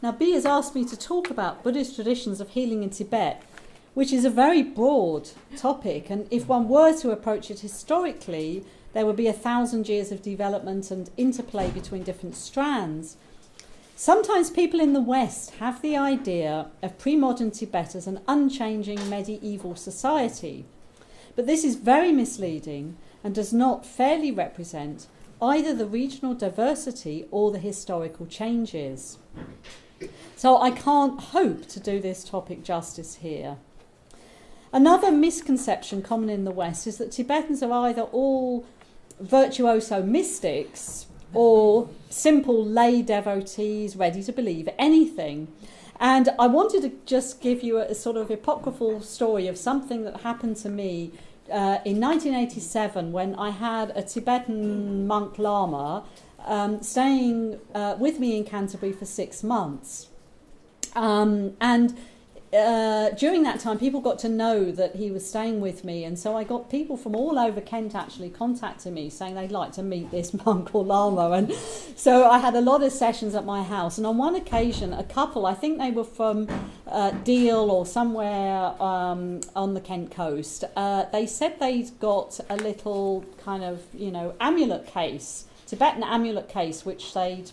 Now, B has asked me to talk about Buddhist traditions of healing in Tibet, which is a very broad topic, and if one were to approach it historically, there would be 1,000 years of development and interplay between different strands. Sometimes people in the West have the idea of pre-modern Tibet as an unchanging medieval society, but this is very misleading and does not fairly represent either the regional diversity or the historical changes. So I can't hope to do this topic justice here. Another misconception common in the West is that Tibetans are either all virtuoso mystics or simple lay devotees ready to believe anything. And I wanted to just give you a sort of apocryphal story of something that happened to me in 1987 when I had a Tibetan monk Lama staying with me in Canterbury for 6 months. During that time, people got to know that he was staying with me, and so I got people from all over Kent actually contacting me saying they'd like to meet this monk or Lama, and so I had a lot of sessions at my house. And on one occasion, a couple, I think they were from Deal or somewhere on the Kent coast, they said they'd got a little kind of, amulet case, Tibetan amulet case, which they'd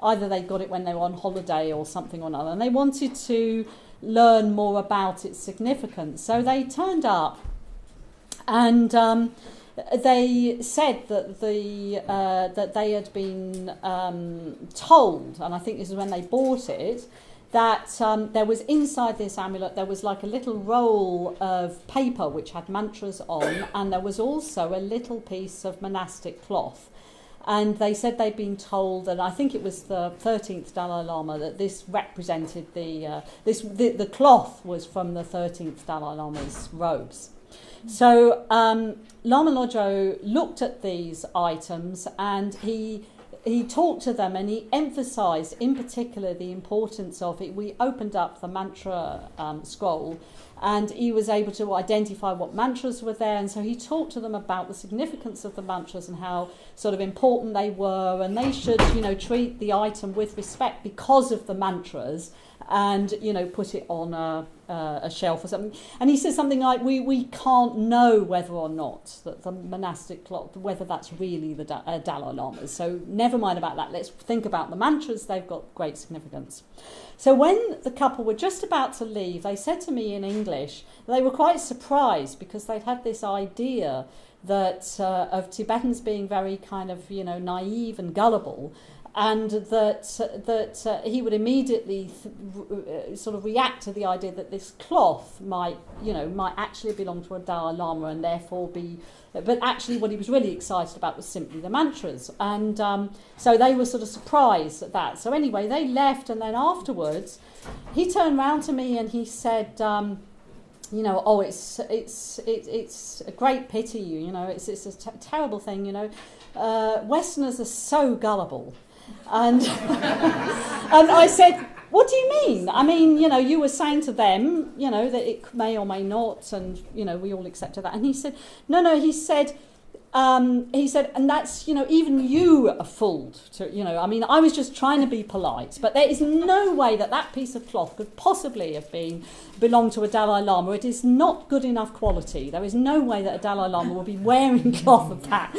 either they got it when they were on holiday or something or another, and they wanted to learn more about its significance. So they turned up, and they said that that they had been told, and I think this is when they bought it, that there was inside this amulet, there was like a little roll of paper which had mantras on, and there was also a little piece of monastic cloth. And they said they'd been told, and I think it was the 13th Dalai Lama, that this represented the cloth was from the 13th Dalai Lama's robes. So Lama Lodro looked at these items, and he talked to them, and he emphasised in particular the importance of it. We opened up the mantra scroll, and he was able to identify what mantras were there, and so he talked to them about the significance of the mantras and how sort of important they were, and they should, treat the item with respect because of the mantras, and put it on a shelf or something. And he says something like, we can't know whether or not that the monastic cloth, whether that's really the Dalai Lamas. So never mind about that. Let's think about the mantras. They've got great significance. So when the couple were just about to leave, they said to me in English, they were quite surprised because they'd had this idea that of Tibetans being very kind of, naive and gullible, and that he would immediately sort of react to the idea that this cloth might actually belong to a Dalai Lama and therefore be... But actually what he was really excited about was simply the mantras. And so they were sort of surprised at that. So anyway, they left, and then afterwards he turned round to me and he said... it's a great pity, it's a terrible thing, Westerners are so gullible. And and I said, what do you mean? I mean, you were saying to them, that it may or may not, and, we all accepted that. And he said, no, he said, and that's, even you are fooled to, I was just trying to be polite, but there is no way that piece of cloth could possibly have belonged to a Dalai Lama. It is not good enough quality. There is no way that a Dalai Lama will be wearing cloth of that.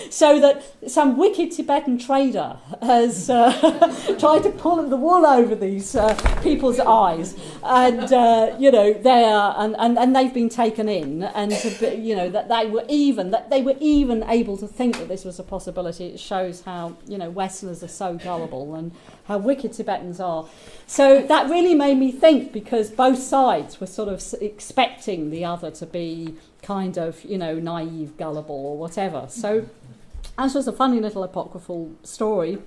So that some wicked Tibetan trader has tried to pull the wool over these people's eyes, and they are, and they've been taken in, and that they were even able to think that this was a possibility. It shows how Westerners are so gullible and how wicked Tibetans are. So that really made me think, because both sides were sort of expecting the other to be kind of naive, gullible, or whatever. So that was a funny little apocryphal story.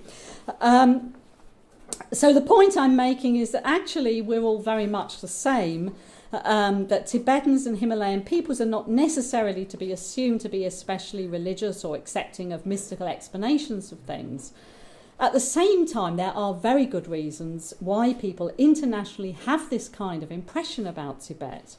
So the point I'm making is that actually we're all very much the same. That Tibetans and Himalayan peoples are not necessarily to be assumed to be especially religious or accepting of mystical explanations of things. At the same time, there are very good reasons why people internationally have this kind of impression about Tibet.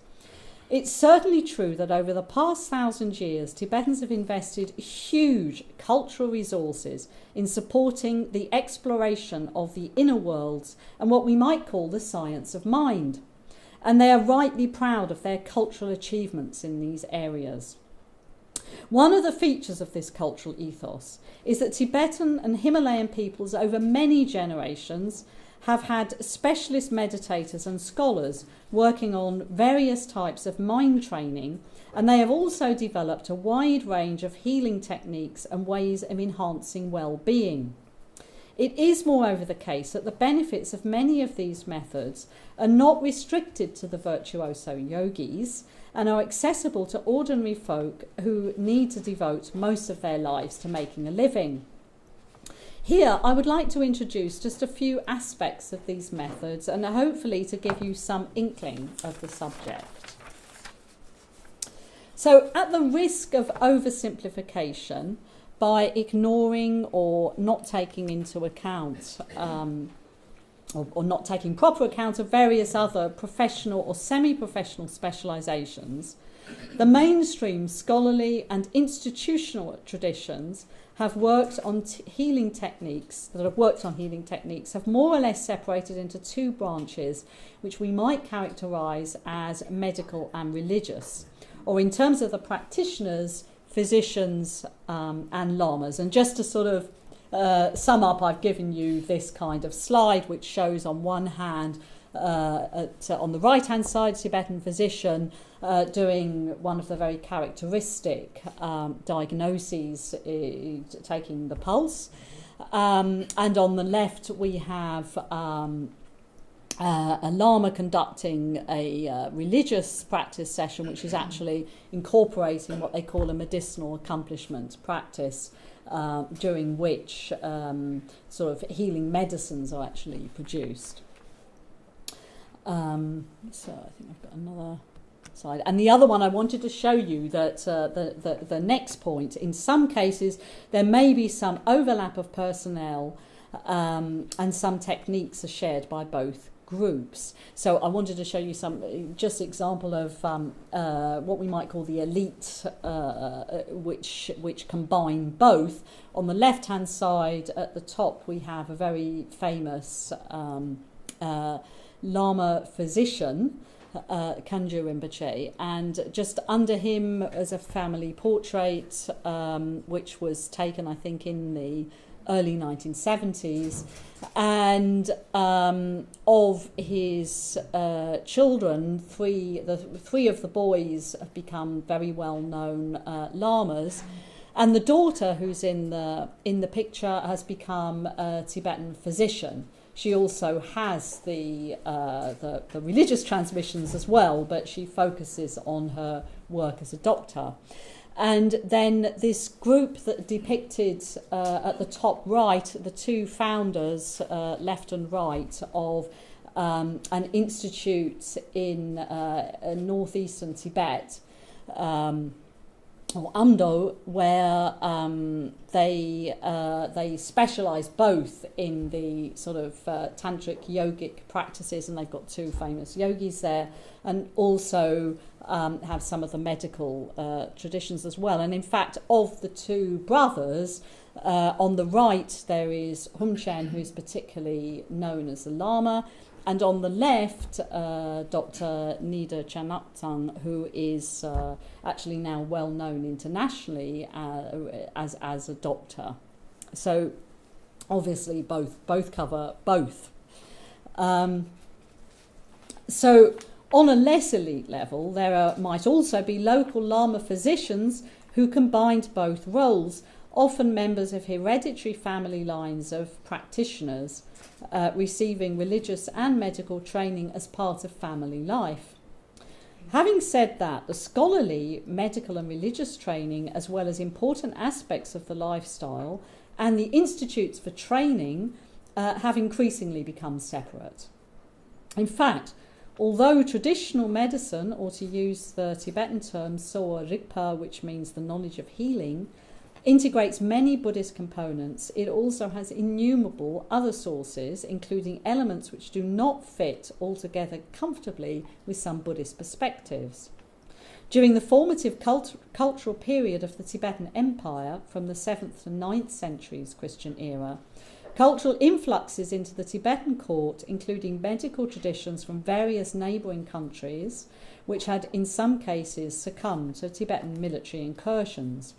It's certainly true that over the past 1,000 years, Tibetans have invested huge cultural resources in supporting the exploration of the inner worlds and what we might call the science of mind. And they are rightly proud of their cultural achievements in these areas. One of the features of this cultural ethos is that Tibetan and Himalayan peoples over many generations have had specialist meditators and scholars working on various types of mind training, and they have also developed a wide range of healing techniques and ways of enhancing well-being. It is, moreover, the case that the benefits of many of these methods are not restricted to the virtuoso yogis and are accessible to ordinary folk who need to devote most of their lives to making a living. Here, I would like to introduce just a few aspects of these methods and hopefully to give you some inkling of the subject. So, at the risk of oversimplification, by ignoring or not taking into account or not taking proper account of various other professional or semi-professional specialisations, the mainstream scholarly and institutional traditions have worked on healing techniques have more or less separated into two branches which we might characterise as medical and religious, or in terms of the practitioners, physicians and lamas. And just to sort of sum up, I've given you this kind of slide which shows on one hand on the right hand side Tibetan physician doing one of the very characteristic diagnoses, taking the pulse, and on the left we have a lama conducting a religious practice session, which is actually incorporating what they call a medicinal accomplishment practice, during which sort of healing medicines are actually produced. So I think I've got another slide. And the other one I wanted to show you that the next point, in some cases there may be some overlap of personnel and some techniques are shared by both groups. So I wanted to show you some just example of what we might call the elite, which combine both. On the left hand side at the top we have a very famous Lama physician, Kanju Rinpoche, and just under him as a family portrait, which was taken I think in the early 1970s, and of his children, three of the boys have become very well-known lamas, and the daughter who's in the picture has become a Tibetan physician. She also has the religious transmissions as well, but she focuses on her work as a doctor. And then this group that depicted at the top right, the two founders, left and right, of an institute in northeastern Tibet, or Amdo, where they specialise both in the sort of tantric yogic practices, and they've got two famous yogis there, and also have some of the medical traditions as well. And in fact, of the two brothers, on the right there is Shan, who is particularly known as the Lama, and on the left, Dr. Nida Chanaptang, who is actually now well known internationally as a doctor. So obviously both cover both. So on a less elite level, there might also be local Lama physicians who combined both roles, often members of hereditary family lines of practitioners, receiving religious and medical training as part of family life. Having said that, the scholarly, medical and religious training, as well as important aspects of the lifestyle and the institutes for training, have increasingly become separate. In fact, although traditional medicine, or to use the Tibetan term Soa Rigpa, which means the knowledge of healing, integrates many Buddhist components, it also has innumerable other sources, including elements which do not fit altogether comfortably with some Buddhist perspectives. During the formative cultural period of the Tibetan Empire, from the 7th to 9th centuries Christian era, cultural influxes into the Tibetan court, including medical traditions from various neighbouring countries, which had in some cases succumbed to Tibetan military incursions.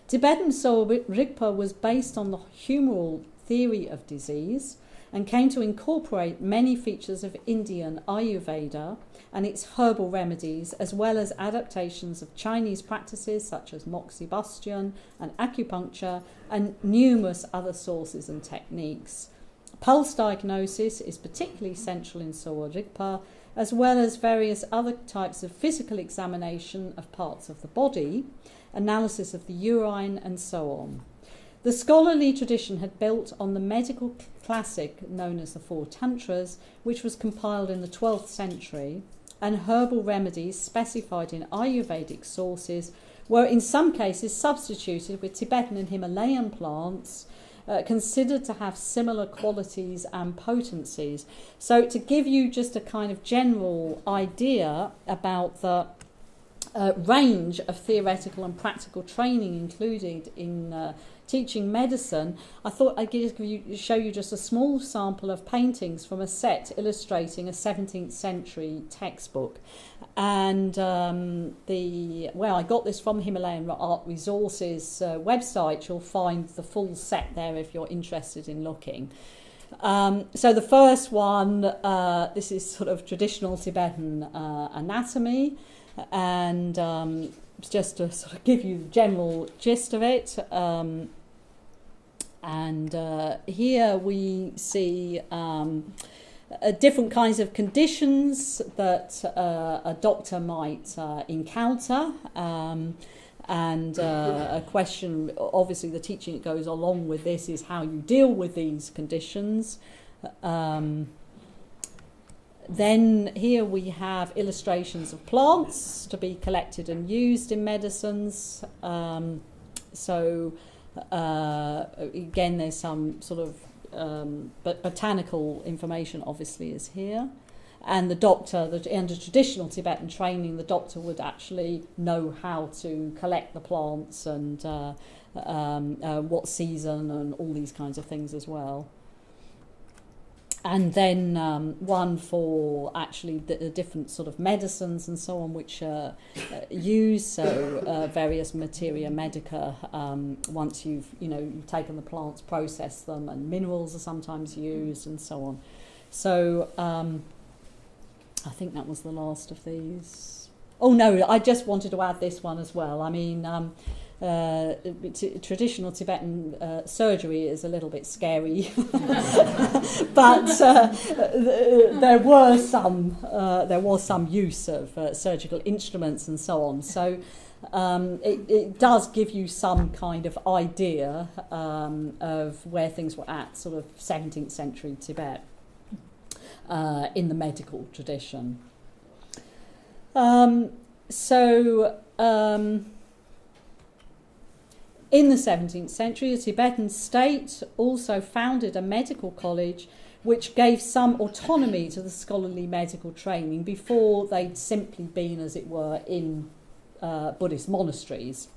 Tibetan Sowa Rigpa was based on the humoral theory of disease and came to incorporate many features of Indian Ayurveda and its herbal remedies, as well as adaptations of Chinese practices such as moxibustion and acupuncture, and numerous other sources and techniques. Pulse diagnosis is particularly central in Sowa Rigpa, as well as various other types of physical examination of parts of the body, analysis of the urine, and so on. The scholarly tradition had built on the medical classic known as the Four Tantras, which was compiled in the 12th century, and herbal remedies specified in Ayurvedic sources were in some cases substituted with Tibetan and Himalayan plants considered to have similar qualities and potencies. So to give you just a kind of general idea about the range of theoretical and practical training included in teaching medicine, I thought I'd show you just a small sample of paintings from a set illustrating a 17th century textbook. And I got this from Himalayan Art Resources website. You'll find the full set there if you're interested in looking. So the first one, this is sort of traditional Tibetan anatomy, and just to sort of give you the general gist of it. Here we see different kinds of conditions that a doctor might encounter, and a question, obviously the teaching that goes along with this is how you deal with these conditions. Then here we have illustrations of plants to be collected and used in medicines. Again, there's some sort of botanical information obviously is here. And the doctor, under traditional Tibetan training, the doctor would actually know how to collect the plants and what season and all these kinds of things as well. And then one for actually the different sort of medicines and so on which are used, so various materia medica, once you've taken the plants, processed them, and minerals are sometimes used and so on. So I think that was the last of these. Oh no, I just wanted to add this one as well. I mean, traditional Tibetan surgery is a little bit scary, but there was some use of surgical instruments and so on. So it does give you some kind of idea of where things were at, sort of 17th century Tibet, in the medical tradition. In the 17th century, the Tibetan state also founded a medical college which gave some autonomy to the scholarly medical training before they'd simply been, as it were, in Buddhist monasteries.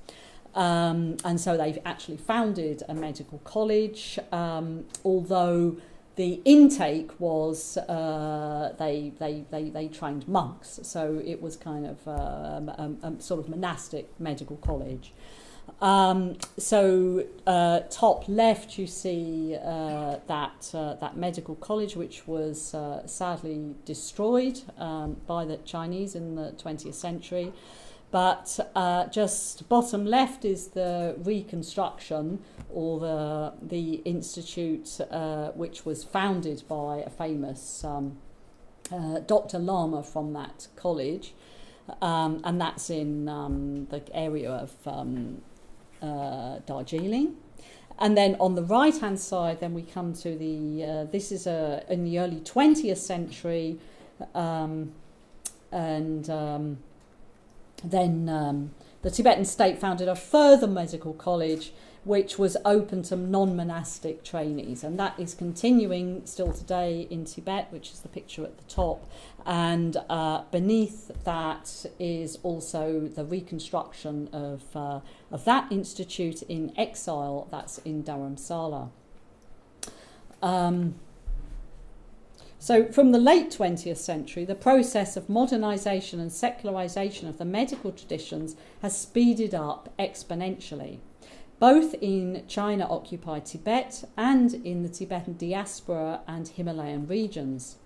And so they've actually founded a medical college, although the intake was they trained monks, so it was kind of a sort of monastic medical college. Top left you see that medical college, which was sadly destroyed by the Chinese in the 20th century. But just bottom left is the reconstruction, or the institute, which was founded by a famous Dr. Lama from that college, and that's in the area of Darjeeling. And then on the right-hand side, then we come to this is in the early 20th century, then the Tibetan state founded a further medical college which was open to non-monastic trainees, and that is continuing still today in Tibet, which is the picture at the top, and beneath that is also the reconstruction of that institute in exile. That's in Dharamsala. So from the late 20th century, the process of modernisation and secularisation of the medical traditions has speeded up exponentially, both in China-occupied Tibet and in the Tibetan diaspora and Himalayan regions.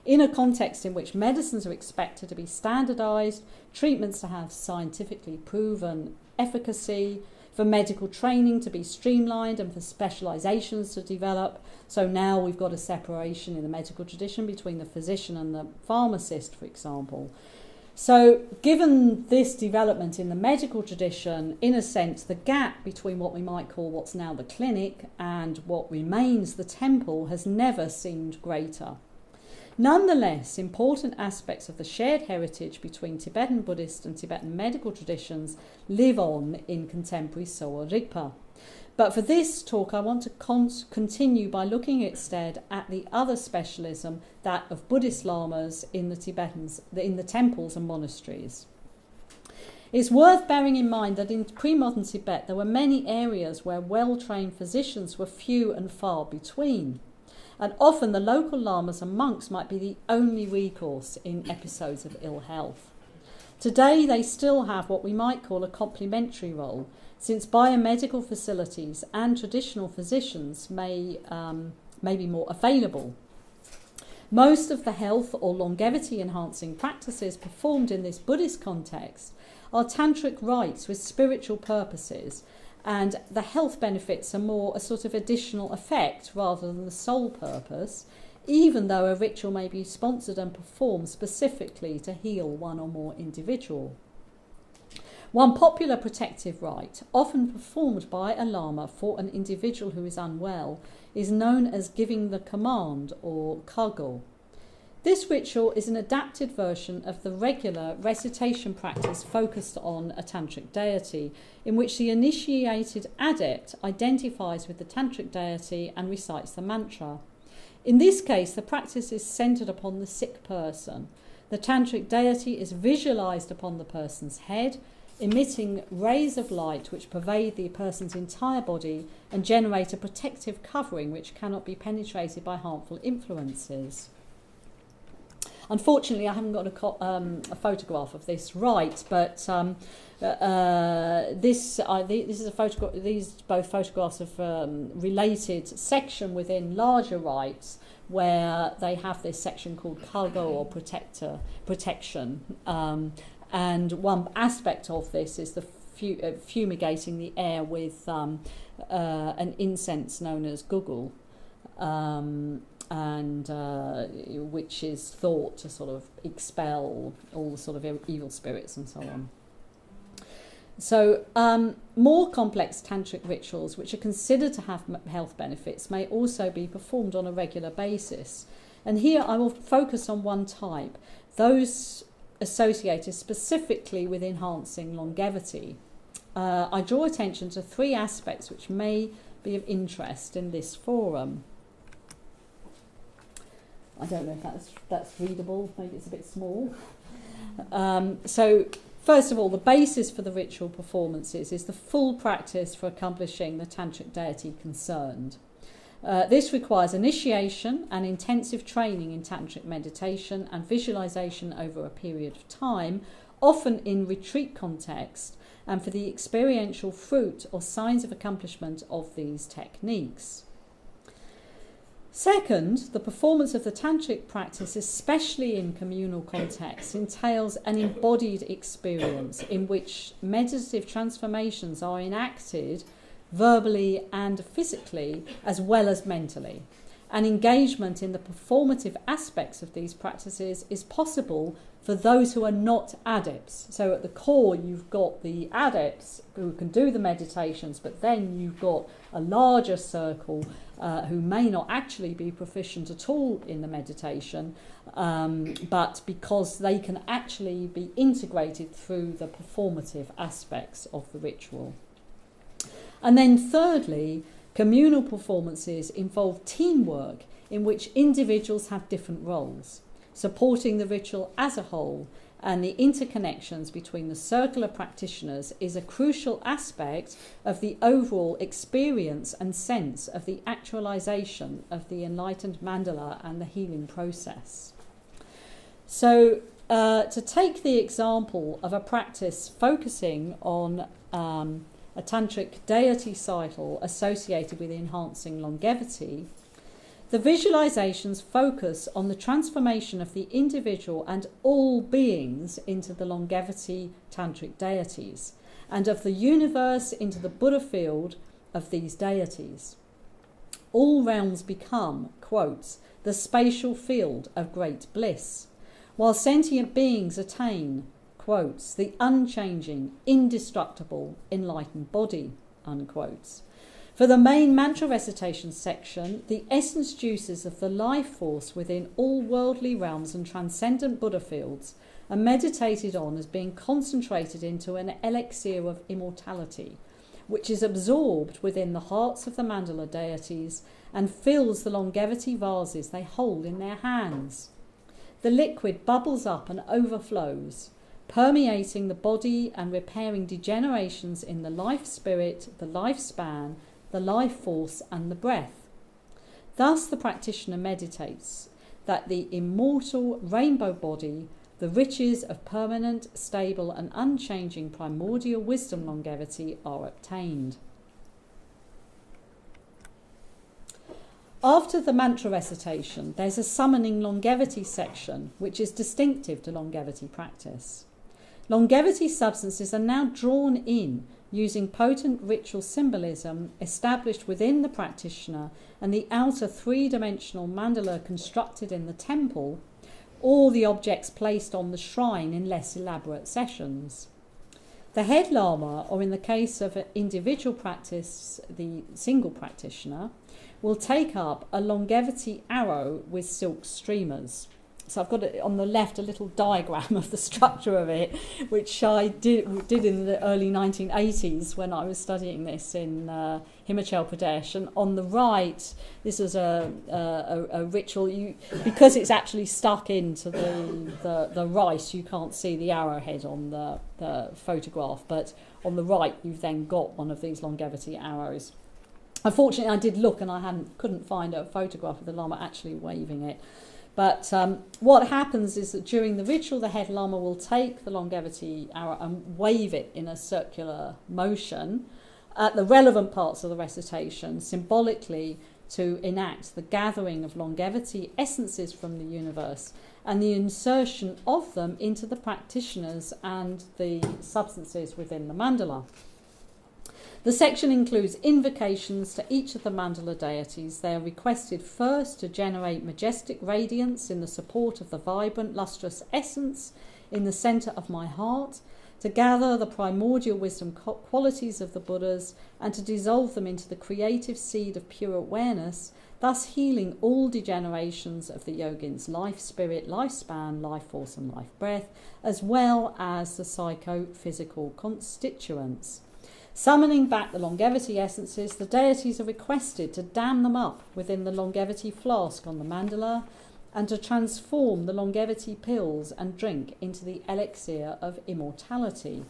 In a context in which medicines are expected to be standardised, treatments to have scientifically proven efficacy, for medical training to be streamlined and for specialisations to develop. So now we've got a separation in the medical tradition between the physician and the pharmacist, for example. So given this development in the medical tradition, in a sense, the gap between what we might call what's now the clinic and what remains the temple has never seemed greater. Nonetheless, important aspects of the shared heritage between Tibetan Buddhist and Tibetan medical traditions live on in contemporary Sowa Rigpa. But for this talk, I want to continue by looking instead at the other specialism, that of Buddhist lamas in the temples and monasteries. It's worth bearing in mind that in pre-modern Tibet there were many areas where well-trained physicians were few and far between. And often the local lamas and monks might be the only recourse in episodes of ill health. Today they still have what we might call a complementary role, since biomedical facilities and traditional physicians may be more available. Most of the health or longevity enhancing practices performed in this Buddhist context are tantric rites with spiritual purposes, and the health benefits are more a sort of additional effect rather than the sole purpose, even though a ritual may be sponsored and performed specifically to heal one or more individual. One popular protective rite, often performed by a lama for an individual who is unwell, is known as giving the command, or Cargill. This ritual is an adapted version of the regular recitation practice focused on a tantric deity, in which the initiated adept identifies with the tantric deity and recites the mantra. In this case, the practice is centred upon the sick person. The tantric deity is visualised upon the person's head, emitting rays of light which pervade the person's entire body and generate a protective covering which cannot be penetrated by harmful influences. Unfortunately, I haven't got a photograph of this rite, but this is a photograph. These both photographs of related section within larger rites, where they have this section called Cargill, or protection. And one aspect of this is the fumigating the air with an incense known as gugul, and which is thought to sort of expel all the sort of evil spirits and so on. So more complex tantric rituals, which are considered to have health benefits, may also be performed on a regular basis. And here I will focus on one type, those associated specifically with enhancing longevity. I draw attention to three aspects which may be of interest in this forum. I don't know if that's readable, maybe it's a bit small. So first of all, the basis for the ritual performances is the full practice for accomplishing the tantric deity concerned. This requires initiation and intensive training in tantric meditation and visualization over a period of time, often in retreat context, and for the experiential fruit or signs of accomplishment of these techniques. Second, the performance of the tantric practice, especially in communal contexts, entails an embodied experience in which meditative transformations are enacted verbally and physically, as well as mentally. and engagement in the performative aspects of these practices is possible for those who are not adepts. So at the core, you've got the adepts who can do the meditations, but then you've got a larger circle who may not actually be proficient at all in the meditation, but because they can actually be integrated through the performative aspects of the ritual. And then thirdly, communal performances involve teamwork in which individuals have different roles, supporting the ritual as a whole, and the interconnections between the circle of practitioners is a crucial aspect of the overall experience and sense of the actualization of the enlightened mandala and the healing process. So to take the example of a practice focusing on a tantric deity cycle associated with enhancing longevity, the visualizations focus on the transformation of the individual and all beings into the longevity tantric deities, and of the universe into the Buddha field of these deities. All realms become, quotes, the spatial field of great bliss, while sentient beings attain, quotes, the unchanging, indestructible, enlightened body, unquotes. For the main mantra recitation section, the essence juices of the life force within all worldly realms and transcendent Buddha fields are meditated on as being concentrated into an elixir of immortality, which is absorbed within the hearts of the mandala deities and fills the longevity vases they hold in their hands. The liquid bubbles up and overflows, permeating the body and repairing degenerations in the life spirit, the lifespan, the life force and the breath. Thus the practitioner meditates that the immortal rainbow body, the riches of permanent, stable and unchanging primordial wisdom longevity are obtained. After the mantra recitation, there's a summoning longevity section which is distinctive to longevity practice. Longevity substances are now drawn in using potent ritual symbolism established within the practitioner and the outer three-dimensional mandala constructed in the temple, or the objects placed on the shrine in less elaborate sessions. The head lama, or in the case of an individual practice, the single practitioner, will take up a longevity arrow with silk streamers. So I've got on the left a little diagram of the structure of it, which I did in the early 1980s when I was studying this in Himachal Pradesh. And on the right, this is a ritual. Because it's actually stuck into the rice, you can't see the arrowhead on the photograph. But on the right, you've then got one of these longevity arrows. Unfortunately, I did look and I couldn't find a photograph of the Lama actually waving it. But what happens is that during the ritual, the head Lama will take the longevity arrow and wave it in a circular motion at the relevant parts of the recitation, symbolically to enact the gathering of longevity essences from the universe and the insertion of them into the practitioners and the substances within the mandala. The section includes invocations to each of the mandala deities. They are requested first to generate majestic radiance in the support of the vibrant, lustrous essence in the centre of my heart, to gather the primordial wisdom qualities of the Buddhas and to dissolve them into the creative seed of pure awareness, thus healing all degenerations of the yogin's life spirit, lifespan, life force and life breath, as well as the psychophysical constituents. Summoning back the longevity essences, the deities are requested to dam them up within the longevity flask on the mandala and to transform the longevity pills and drink into the elixir of immortality.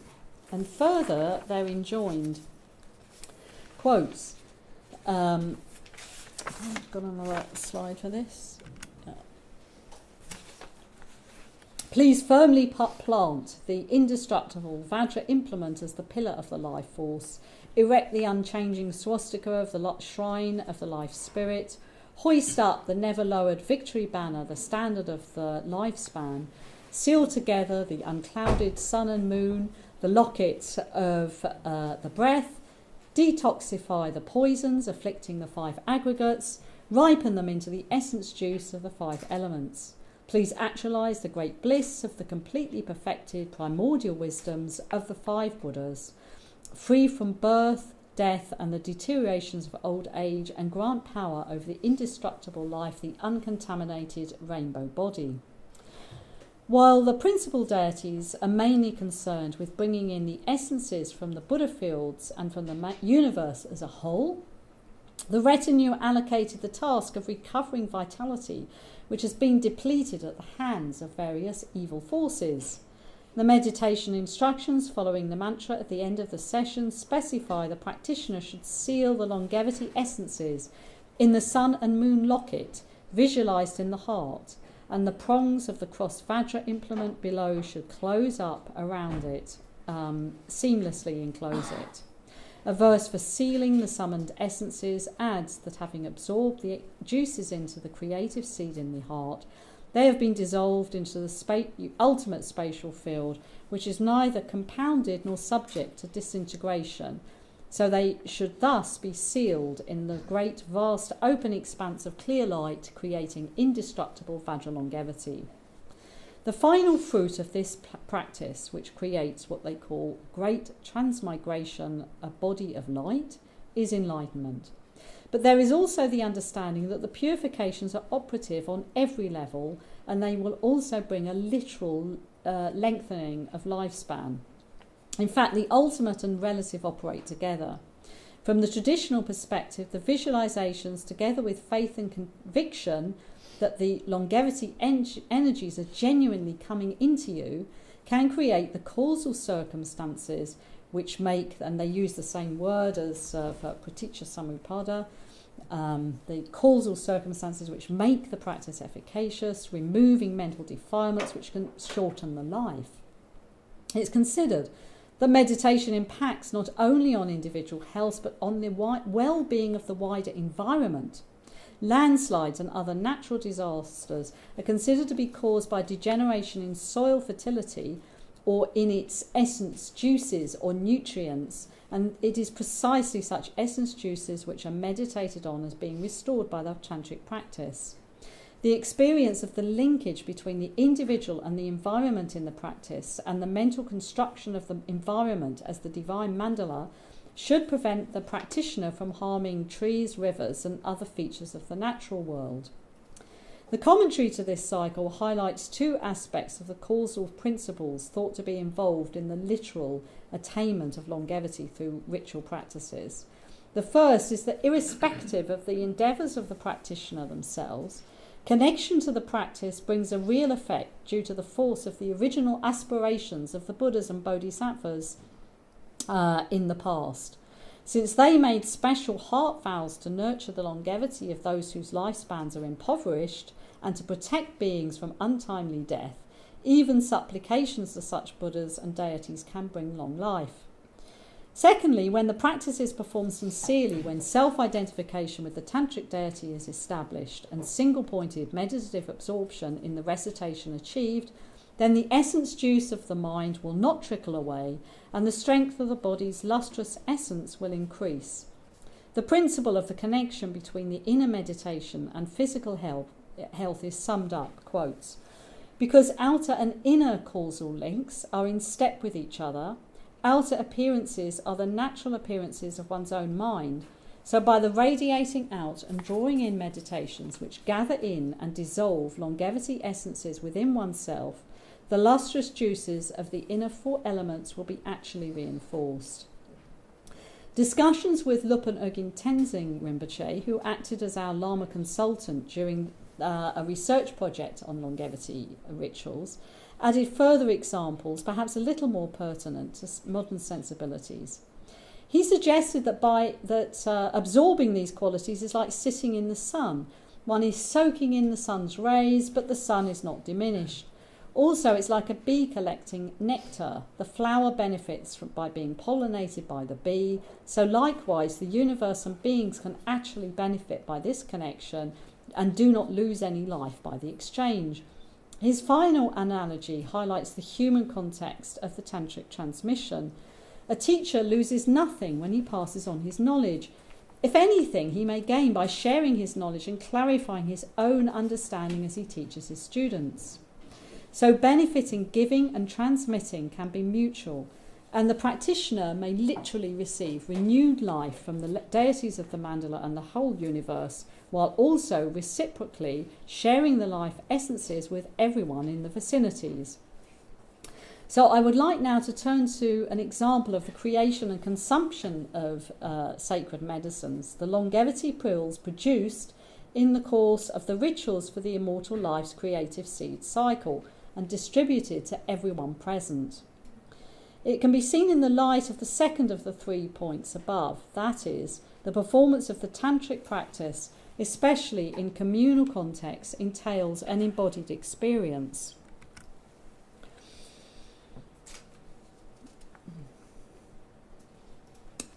And further, they're enjoined, quotes, I've got another slide for this. Please firmly plant the indestructible Vajra implement as the pillar of the life force. Erect the unchanging swastika of the shrine of the life spirit. Hoist up the never-lowered victory banner, the standard of the lifespan. Seal together the unclouded sun and moon, the locket of the breath. Detoxify the poisons afflicting the five aggregates. ripen them into the essence juice of the 5 elements. Please actualize the great bliss of the completely perfected primordial wisdoms of the 5 Buddhas, free from birth, death, and the deteriorations of old age, and grant power over the indestructible life, the uncontaminated rainbow body. While the principal deities are mainly concerned with bringing in the essences from the Buddha fields and from the universe as a whole, the retinue allocated the task of recovering vitality, which has been depleted at the hands of various evil forces. The meditation instructions following the mantra at the end of the session specify the practitioner should seal the longevity essences in the sun and moon locket, visualized in the heart, and the prongs of the cross vajra implement below should close up around it, seamlessly enclose it. A verse for sealing the summoned essences adds that having absorbed the juices into the creative seed in the heart, they have been dissolved into the ultimate spatial field, which is neither compounded nor subject to disintegration, so they should thus be sealed in the great vast open expanse of clear light, creating indestructible vajra longevity. The final fruit of this practice, which creates what they call great transmigration, a body of light, is enlightenment. But there is also the understanding that the purifications are operative on every level, and they will also bring a literal lengthening of lifespan. In fact, the ultimate and relative operate together. From the traditional perspective, the visualizations, together with faith and conviction that the longevity energies are genuinely coming into you, can create the causal circumstances which make, and they use the same word as for praticca samuppada, the causal circumstances which make the practice efficacious, removing mental defilements which can shorten the life. It's considered that meditation impacts not only on individual health but on the well-being of the wider environment. Landslides and other natural disasters are considered to be caused by degeneration in soil fertility or in its essence juices or nutrients, and it is precisely such essence juices which are meditated on as being restored by the tantric practice. The experience of the linkage between the individual and the environment in the practice and the mental construction of the environment as the divine mandala should prevent the practitioner from harming trees, rivers, and other features of the natural world. The commentary to this cycle highlights 2 aspects of the causal principles thought to be involved in the literal attainment of longevity through ritual practices. The first is that irrespective of the endeavours of the practitioner themselves, connection to the practice brings a real effect due to the force of the original aspirations of the Buddhas and Bodhisattvas in the past. Since they made special heart vows to nurture the longevity of those whose lifespans are impoverished and to protect beings from untimely death, even supplications to such Buddhas and deities can bring long life. Secondly, when the practice is performed sincerely, when self-identification with the tantric deity is established and single-pointed meditative absorption in the recitation achieved, then the essence juice of the mind will not trickle away and the strength of the body's lustrous essence will increase. The principle of the connection between the inner meditation and physical health is summed up, quotes, because outer and inner causal links are in step with each other, outer appearances are the natural appearances of one's own mind. So by the radiating out and drawing in meditations which gather in and dissolve longevity essences within oneself, the lustrous juices of the inner 4 elements will be actually reinforced. Discussions with Lupan Urgyen Tenzing Rinpoche, who acted as our Lama consultant during a research project on longevity rituals, added further examples, perhaps a little more pertinent to modern sensibilities. He suggested that absorbing these qualities is like sitting in the sun. One is soaking in the sun's rays, but the sun is not diminished. Also, it's like a bee collecting nectar. The flower benefits by being pollinated by the bee, so likewise the universe and beings can actually benefit by this connection and do not lose any life by the exchange. His final analogy highlights the human context of the tantric transmission. A teacher loses nothing when he passes on his knowledge. If anything, he may gain by sharing his knowledge and clarifying his own understanding as he teaches his students. So benefiting, giving and transmitting can be mutual, and the practitioner may literally receive renewed life from the deities of the mandala and the whole universe, while also reciprocally sharing the life essences with everyone in the vicinities. So I would like now to turn to an example of the creation and consumption of sacred medicines, the longevity pills produced in the course of the rituals for the immortal life's creative seed cycle and distributed to everyone present. It can be seen in the light of the second of the 3 points above, that is, the performance of the tantric practice, especially in communal contexts, entails an embodied experience.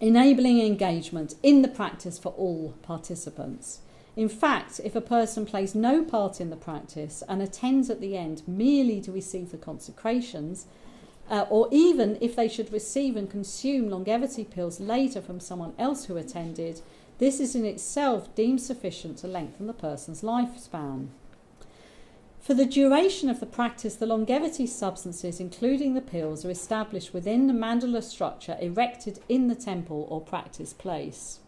Enabling engagement in the practice for all participants. In fact, if a person plays no part in the practice and attends at the end merely to receive the consecrations, or even if they should receive and consume longevity pills later from someone else who attended, this is in itself deemed sufficient to lengthen the person's lifespan. For the duration of the practice, the longevity substances, including the pills, are established within the mandala structure erected in the temple or practice place.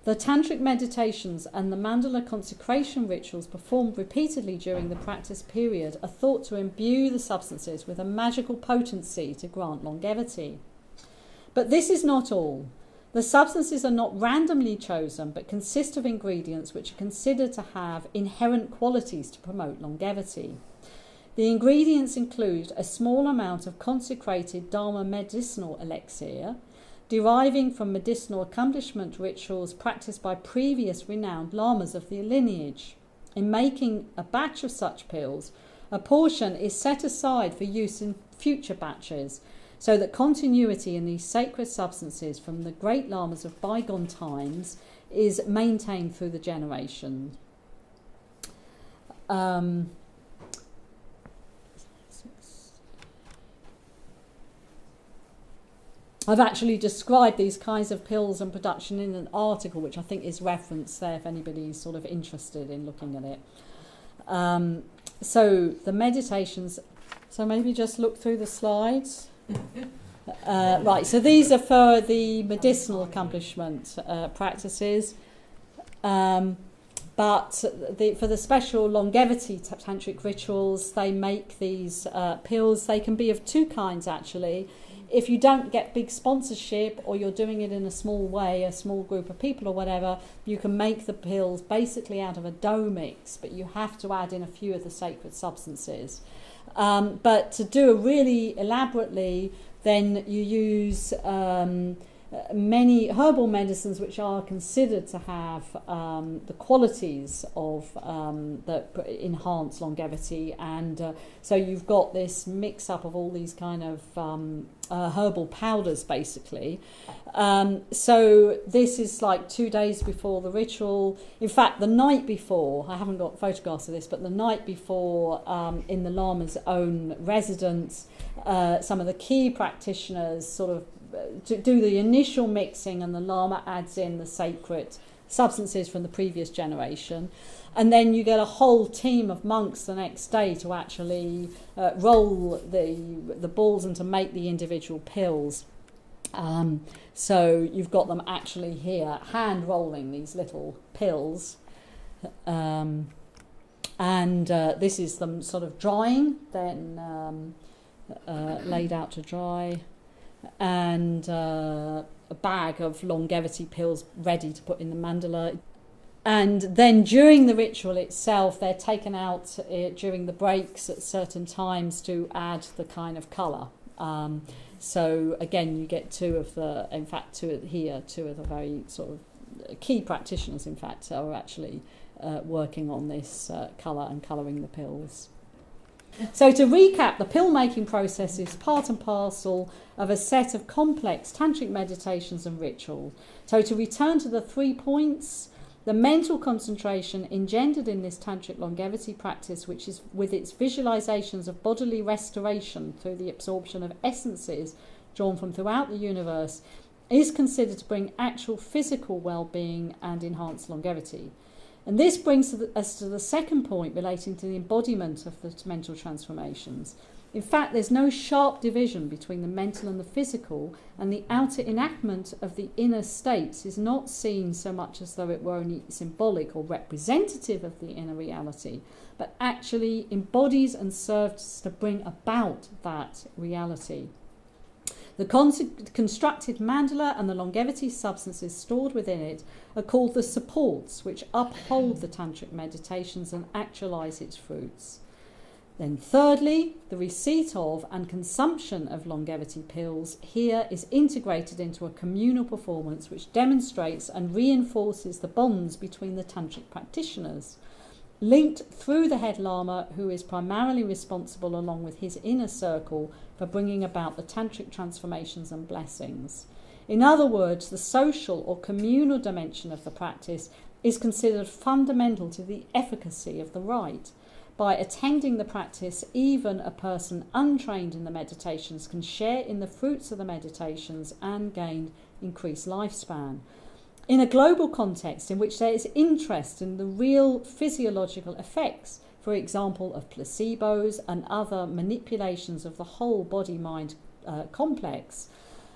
The tantric meditations and the mandala consecration rituals performed repeatedly during the practice period are thought to imbue the substances with a magical potency to grant longevity. But this is not all. The substances are not randomly chosen, but consist of ingredients which are considered to have inherent qualities to promote longevity. The ingredients include a small amount of consecrated Dharma medicinal elixir, deriving from medicinal accomplishment rituals practiced by previous renowned lamas of the lineage. In making a batch of such pills, a portion is set aside for use in future batches, so that continuity in these sacred substances from the great lamas of bygone times is maintained through the generation. I've actually described these kinds of pills and production in an article, which I think is referenced there if anybody's sort of interested in looking at it. So the meditations, so maybe just look through the slides. Right, so these are for the medicinal accomplishment practices. But for the special longevity tantric rituals, they make these pills. They can be of two kinds, actually. If you don't get big sponsorship or you're doing it in a small way, a small group of people or whatever, you can make the pills basically out of a dough mix, but you have to add in a few of the sacred substances. But to do it really elaborately, then you use many herbal medicines which are considered to have the qualities of that enhance longevity, and so you've got this mix up of all these kind of herbal powders basically. So this is like 2 days before the ritual. In fact, the night before, I haven't got photographs of this, but the night before in the Lama's own residence, some of the key practitioners sort of to do the initial mixing, and the Lama adds in the sacred substances from the previous generation. And then you get a whole team of monks the next day to actually roll the balls and to make the individual pills. So you've got them actually here, hand rolling these little pills. And this is them sort of drying, then laid out to dry. And a bag of longevity pills ready to put in the mandala. And then during the ritual itself, they're taken out during the breaks at certain times to add the kind of colour. So again, you get two of the very sort of key practitioners, in fact, are actually working on this colour and colouring the pills. So to recap, the pill-making process is part and parcel of a set of complex tantric meditations and rituals. So to return to the 3 points, the mental concentration engendered in this tantric longevity practice, which is with its visualizations of bodily restoration through the absorption of essences drawn from throughout the universe, is considered to bring actual physical well-being and enhance longevity. And this brings us to the second point relating to the embodiment of the mental transformations. In fact, there's no sharp division between the mental and the physical, and the outer enactment of the inner states is not seen so much as though it were only symbolic or representative of the inner reality, but actually embodies and serves to bring about that reality. The constructed mandala and the longevity substances stored within it are called the supports, which uphold the tantric meditations and actualize its fruits. Then thirdly, the receipt of and consumption of longevity pills here is integrated into a communal performance which demonstrates and reinforces the bonds between the tantric practitioners, linked through the head lama, who is primarily responsible along with his inner circle for bringing about the tantric transformations and blessings. In other words, the social or communal dimension of the practice is considered fundamental to the efficacy of the rite. By attending the practice, even a person untrained in the meditations can share in the fruits of the meditations and gain increased lifespan. In a global context in which there is interest in the real physiological effects, for example, of placebos and other manipulations of the whole body-mind complex,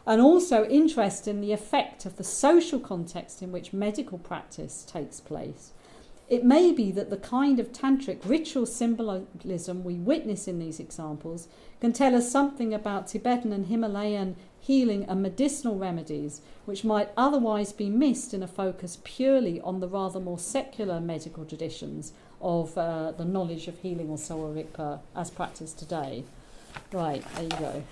and also interest in the effect of the social context in which medical practice takes place, it may be that the kind of tantric ritual symbolism we witness in these examples can tell us something about Tibetan and Himalayan healing and medicinal remedies, which might otherwise be missed in a focus purely on the rather more secular medical traditions of the knowledge of healing or Sowa Rigpa as practiced today. Right, there you go.